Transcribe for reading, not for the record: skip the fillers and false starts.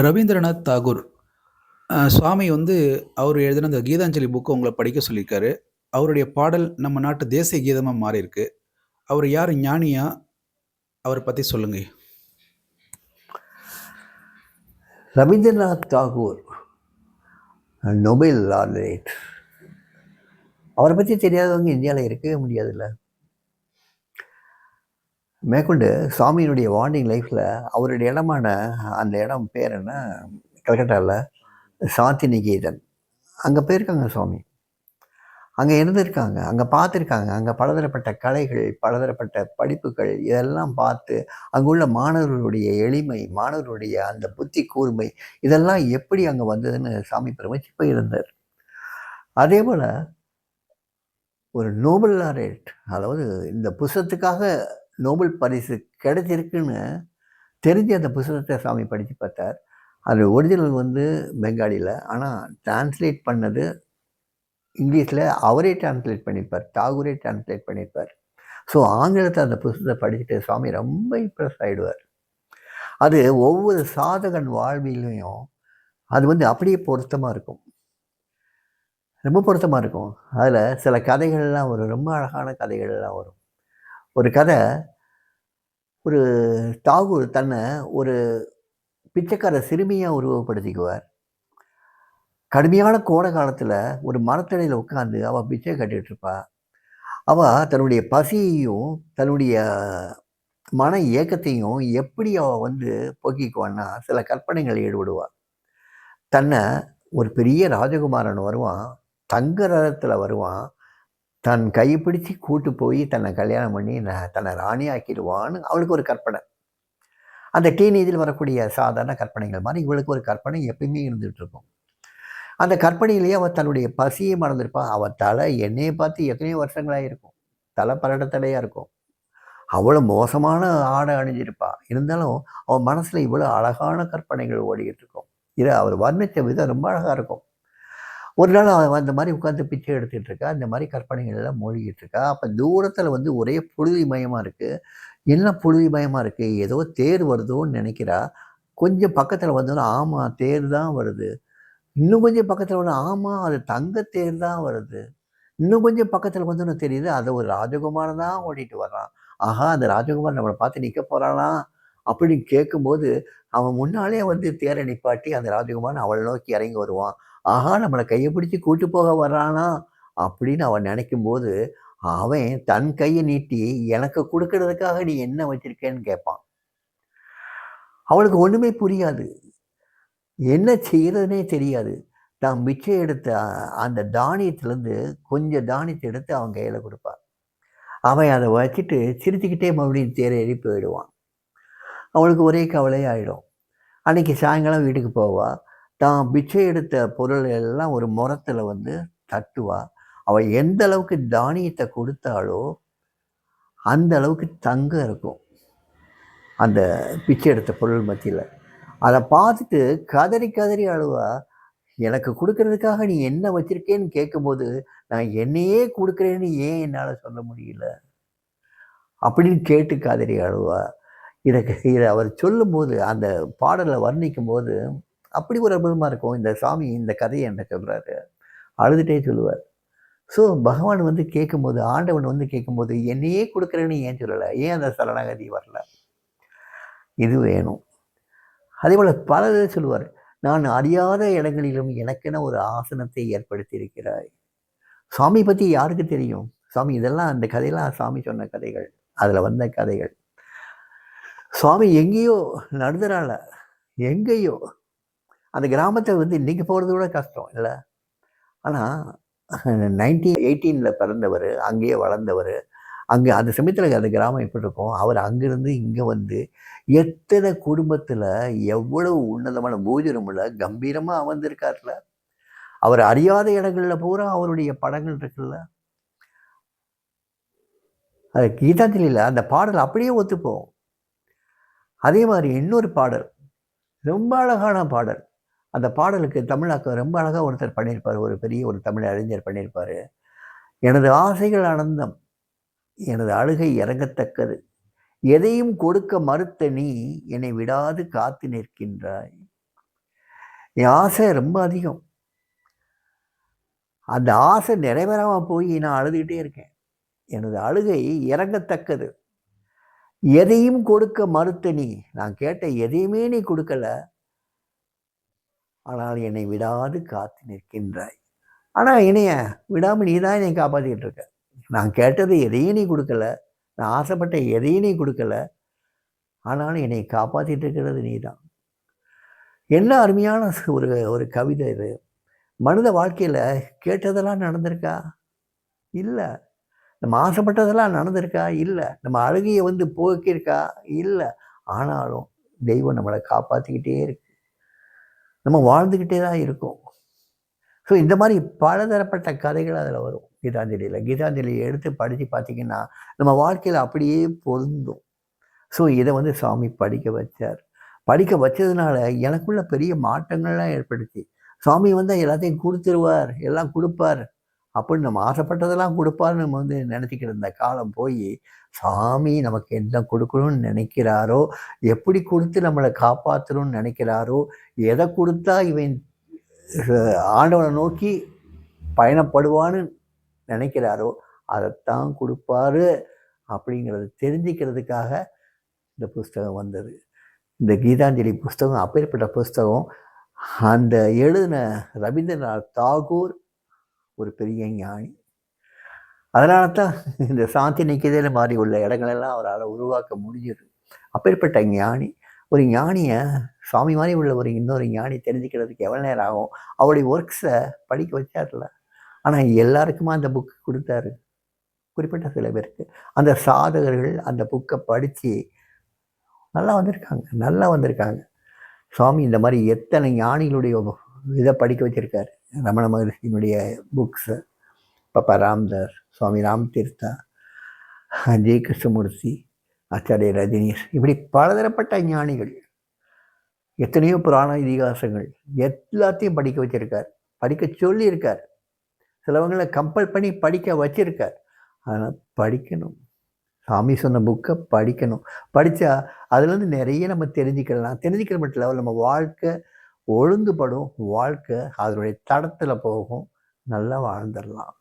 ரவீந்திரநாத் தாகூர் சுவாமி வந்து அவர் எழுதின அந்த கீதாஞ்சலி புக்க உங்கள படிக்க சொல்லியிருக்காரு. அவருடைய பாடல் நம்ம நாட்டு தேசிய கீதமா மாறியிருக்கு. அவர் யாரு ஞானியா? அவர பத்தி சொல்லுங்க. Rabindranath Tagore Nobel laureate. அவரை பற்றி தெரியாதவங்க இந்தியாவில் இருக்கவே முடியாதுல்ல. மேற்கொண்டு சுவாமியினுடைய வாண்டிங் லைஃப்பில் அவருடைய இடமான அந்த இடம் பேர் என்ன, கல்கட்டாவில் சாந்தி நிகேதன். அங்கே போயிருக்காங்க சுவாமி. அங்கே இருந்திருக்காங்க, அங்கே பார்த்துருக்காங்க. அங்கே பலதரப்பட்ட கலைகள், பலதரப்பட்ட படிப்புகள் இதெல்லாம் பார்த்து அங்குள்ள மாணவர்களுடைய எளிமை, மாணவர்களுடைய அந்த புத்தி கூர்மை இதெல்லாம் எப்படி அங்கே வந்ததுன்னு சாமி பிரமிச்சு போயிருந்தார். அதே போல் ஒரு நோபல் லாரேட், அதாவது இந்த புஸ்தகத்துக்காக நோபல் பரிசு கிடைச்சிருக்குன்னு தெரிஞ்சு அந்த புஸ்தகத்தை சாமி படித்து பார்த்தார். அது ஒரிஜினல் வந்து பெங்காலியில், ஆனால் டிரான்ஸ்லேட் பண்ணது இங்கிலீஷில் அவரே டிரான்ஸ்லேட் பண்ணியிருப்பார், தாகூரே டிரான்ஸ்லேட் பண்ணியிருப்பார். ஸோ ஆங்கிலத்தை அந்த புஸ்தகத்தை படிச்சுட்டு சுவாமி ரொம்ப இம்ப்ரெஸ் ஆகிடுவார். அது ஒவ்வொரு சாதகன் வாழ்விலையும் அது வந்து அப்படியே பொருத்தமாக இருக்கும், ரொம்ப பொருத்தமாக இருக்கும். அதில் சில கதைகள்லாம் வரும், ரொம்ப அழகான கதைகள்லாம் வரும். ஒரு கதை, ஒரு தாகூர் தன்னை ஒரு பிச்சைக்கார சிறுமியாக உருவப்படுத்திக்குவார். கடுமையான கோடை காலத்தில் ஒரு மரத்தடியில் உட்காந்து அவள் பிச்சை கட்டிகிட்ருப்பா. அவள் தன்னுடைய பசியையும் தன்னுடைய மன இயக்கத்தையும் எப்படி அவள் வந்து போக்கிக்குவான்னா, சில கற்பனைகள் ஈடுபடுவாள். தன்னை ஒரு பெரிய ராஜகுமாரன் வருவான், தங்க ரதத்தில் வருவான், தன் கையை பிடிச்சி கூட்டு போய் தன்னை கல்யாணம் பண்ணி தன்னை ராணி ஆக்கிடுவான்னு அவளுக்கு ஒரு கற்பனை. அந்த டீனேஜில் வரக்கூடிய சாதாரண கற்பனைகள் மாதிரி இவளுக்கு ஒரு கற்பனை எப்பயுமே இருந்துகிட்ருக்கும். அந்த கற்பனையிலேயே அவள் தன்னுடைய பசியை மறந்துருப்பாள். அவள் தலை என்னையை பார்த்து எத்தனையோ வருஷங்களாக இருக்கும், தலை பரடத்தலையாக இருக்கும், அவ்வளோ மோசமான ஆடை அணிஞ்சிருப்பாள். இருந்தாலும் அவன் மனசில் இவ்வளோ அழகான கற்பனைகள் ஓடிக்கிட்டு இருக்கும். இதை அவர் வர்ணித்த விதம் ரொம்ப அழகாக இருக்கும். ஒரு நாள் அவன் அந்த மாதிரி உட்காந்து பிச்சை எடுத்துகிட்டு இருக்கா, இந்த மாதிரி கற்பனைகள் எல்லாம் மூழ்கிட்டு இருக்கா. அப்போ தூரத்தில் வந்து ஒரே புழுதி மயமாக இருக்குது. என்ன புழுதி மயமாக இருக்குது, ஏதோ தேர் வருதோன்னு நினைக்கிறா. கொஞ்சம் பக்கத்தில் வந்தோன்னா, ஆமாம் தேர் தான் வருது. இன்னும் கொஞ்சம் பக்கத்தில் வந்து, ஆமாம் அது தங்கத்தேர் தான் வருது. இன்னும் கொஞ்சம் பக்கத்தில் வந்தோன்னு தெரியுது, அதை ஒரு ராஜகுமாரன் தான் ஓட்டிகிட்டு வர்றான். ஆஹா, அந்த ராஜகுமாரன் நம்மளை பார்த்து நிற்க போகிறானா அப்படின்னு கேட்கும்போது, அவன் முன்னாலே வந்து தேரை நிப்பாட்டி அந்த ராஜகுமாரன் அவளை நோக்கி இறங்கி வருவான். ஆஹா, நம்மளை கையை பிடிச்சி கூட்டு போக வர்றானா அப்படின்னு அவன் நினைக்கும்போது, அவன் தன் கையை நீட்டி எனக்கு கொடுக்கறதுக்காக நீ என்ன வச்சிருக்கேன்னு கேட்பான். அவளுக்கு ஒன்றுமே புரியாது, என்ன செய்கிறதுனே தெரியாது. தான் மிச்சம் எடுத்த அந்த தானியத்திலேருந்து கொஞ்சம் தானியத்தை எடுத்து அவன் கையில் கொடுப்பான். அவன் அதை வச்சுட்டு சிரிச்சுக்கிட்டே மறுபடியும் தேரை ஏறி போயிடுவான். அவளுக்கு ஒரே கவலையாகிடும். அன்றைக்கி சாயங்காலம் வீட்டுக்கு போவாள். தான் பிச்சை எடுத்த பொருள் எல்லாம் ஒரு முறத்தில் வந்து தட்டுவா. அவள் எந்த அளவுக்கு தானியத்தை கொடுத்தாலோ அந்த அளவுக்கு தங்கம் இருக்கும் அந்த பிச்சை எடுத்த பொருள் மத்தியில். அதை பார்த்துட்டு கதறி கதறி அழுவா. எனக்கு கொடுக்கறதுக்காக நீ என்ன வச்சிருக்கேன்னு கேட்கும்போது, நான் என்னையே கொடுக்குறேன்னு ஏன் என்னால் சொல்ல முடியல அப்படின்னு கேட்டு கதறி அழுவா. இதை அவர் சொல்லும்போது, அந்த பாடலை வர்ணிக்கும் போது அப்படி ஒரு அற்புதமாக இருக்கும். இந்த சாமி இந்த கதையை என்ன சொல்கிறாரு, அழுதுகிட்டே சொல்லுவார். ஸோ பகவான் வந்து கேட்கும்போது, ஆண்டவன் வந்து கேட்கும்போது, என்னையே கொடுக்குறேன்னு ஏன் சொல்லலை, ஏன் அந்த சரணாகதி வரல, இது வேணும். அதே போல் பலர் சொல்லுவார், நான் அறியாத இடங்களிலும் எனக்கென ஒரு ஆசனத்தை ஏற்படுத்தி இருக்கிறாய். சாமி பற்றி யாருக்கு தெரியும்? சாமி இதெல்லாம் அந்த கதையெல்லாம் சாமி சொன்ன கதைகள், அதில் வந்த கதைகள். சுவாமி எங்கேயோ நடுதரால எங்கேயோ அந்த கிராமத்தை வந்து இன்றைக்கி போகிறது கூட கஷ்டம் இல்லை. ஆனால் 1918 பிறந்தவர், அங்கேயே வளர்ந்தவர். அங்கே அந்த சமயத்தில் அந்த கிராமம் எப்படி இருக்கும், அவர் அங்கேருந்து இங்கே வந்து எத்தனை குடும்பத்தில் எவ்வளவு உன்னதமான பூஜனமுள்ள கம்பீரமாக அமர்ந்திருக்கார்ல. அவர் அறியாத இடங்களில் பூரா அவருடைய படங்கள் இருக்குல்ல. அது கீதாஞ்சலியில் அந்த பாடல் அப்படியே ஒத்துப்போம். அதே மாதிரி இன்னொரு பாடல், ரொம்ப அழகான பாடல். அந்த பாடலுக்கு தமிழாக்கம் ரொம்ப அழகாக ஒருத்தர் பண்ணியிருப்பார், ஒரு பெரிய ஒரு தமிழ் அறிஞர் பண்ணியிருப்பார். எனது ஆசைகள் அனந்தம், எனது அழுகை இறங்கத்தக்கது, எதையும் கொடுக்க மறுத்த நீ என்னை விடாது காத்து நிற்கின்றாய். என் ஆசை ரொம்ப அதிகம். அந்த ஆசை நிறைவேறாமல் போய் நான் அழுதுகிட்டே இருக்கேன். எனது அழுகை இறங்கத்தக்கது. எதையும் கொடுக்க மறுத்த நீ, நான் கேட்ட எதையுமே நீ கொடுக்கல. ஆனால் என்னை விடாது காத்து நிற்கின்றாய். ஆனால் என்னைய விடாமல் நீ தான் என்னை காப்பாற்றிக்கிட்டு இருக்க. நான் கேட்டது எதையும் நீ கொடுக்கல. நான் ஆசைப்பட்ட எதையும் நீ கொடுக்கல. ஆனாலும் என்னை காப்பாற்றிட்டு இருக்கிறது நீ தான். என்ன அருமையான ஒரு ஒரு கவிதை இது. மனித வாழ்க்கையில் கேட்டதெல்லாம் நடந்திருக்கா? இல்லை. நம்ம ஆசைப்பட்டதெல்லாம் நடந்திருக்கா? இல்லை. நம்ம அழுகையை போக்கியிருக்கா? இல்லை. ஆனாலும் தெய்வம் நம்மளை காப்பாற்றிக்கிட்டே இருக்கு. நம்ம வாழ்ந்துக்கிட்டே தான் இருக்கோம். ஸோ இந்த மாதிரி பலதரப்பட்ட கதைகள் அதில் வரும் கீதாஞ்சலியில். கீதாஞ்சலியை எடுத்து படித்து பார்த்தீங்கன்னா நம்ம வாழ்க்கையில் அப்படியே பொருந்தும். ஸோ இதை சாமி படிக்க வச்சார். படிக்க வச்சதுனால எனக்குள்ள பெரிய மாற்றங்கள்லாம் ஏற்படுத்தி, சாமி எல்லாத்தையும் கொடுத்துருவார், எல்லாம் கொடுப்பார் அப்படின்னு நம்ம ஆசைப்பட்டதெல்லாம் கொடுப்பார்னு நம்ம நினச்சிக்கிட்டு இருந்த காலம் போய், சாமி நமக்கு என்ன கொடுக்கணும்னு நினைக்கிறாரோ, எப்படி கொடுத்து நம்மளை காப்பாற்றணும்னு நினைக்கிறாரோ, எதை கொடுத்தா இவன் ஆண்டவனை நோக்கி பயணப்படுவான்னு நினைக்கிறாரோ அதைத்தான் கொடுப்பாரு அப்படிங்கிறத தெரிஞ்சுக்கிறதுக்காக இந்த புஸ்தகம் வந்தது. இந்த கீதாஞ்சலி புஸ்தகம் அப்பேற்பட்ட புஸ்தகம். அந்த எழுதின ரவீந்திரநாத் தாகூர் ஒரு பெரிய ஞானி. அதனால தான் இந்த சாந்தி நிகேதன் மாதிரி உள்ள இடங்களெல்லாம் அவரால் உருவாக்க முடிஞ்சது. அப்பேற்பட்ட ஞானி. ஒரு ஞானியை சுவாமி மாதிரி உள்ள இன்னொரு ஞானி தெரிஞ்சுக்கிறதுக்கு எவ்வளோ நேரம் ஆகும்? அவருடைய ஒர்க்ஸை படிக்க வச்சார்ல. ஆனால் எல்லாருக்குமா அந்த புக்கு கொடுத்தாரு? குறிப்பிட்ட சில பேருக்கு. அந்த சாதகர்கள் அந்த புக்கை படித்து நல்லா வந்திருக்காங்க. சுவாமி இந்த மாதிரி எத்தனை ஞானிகளுடைய இதை படிக்க வச்சுருக்காரு. ரமண மகர்ஷியினுடைய புக்ஸு, பாப்பா ராம்தாஸ், சுவாமி ராம் தீர்த்தா, ஜெய கிருஷ்ணமூர்த்தி, ஆச்சாரிய ரஜினீஷ், இப்படி பலதரப்பட்ட ஞானிகள், எத்தனையோ புராண இதிகாசங்கள் எல்லாத்தையும் படிக்க வச்சுருக்கார். படிக்க சொல்லியிருக்கார். சிலவங்களை கம்பல் பண்ணி படிக்க வச்சிருக்கார். ஆனால் படிக்கணும். சாமி சொன்ன புக்கை படிக்கணும். படித்தா அதுலேருந்து நிறைய நம்ம தெரிஞ்சுக்கலாம். தெரிஞ்சுக்கிற மட்டும் இல்லை, நம்ம வாழ்க்கை ஒழுங்குபடும். வாழ்க்கை அதனுடைய தடத்தில் போகும். நல்லா வாழ்ந்துடலாம்.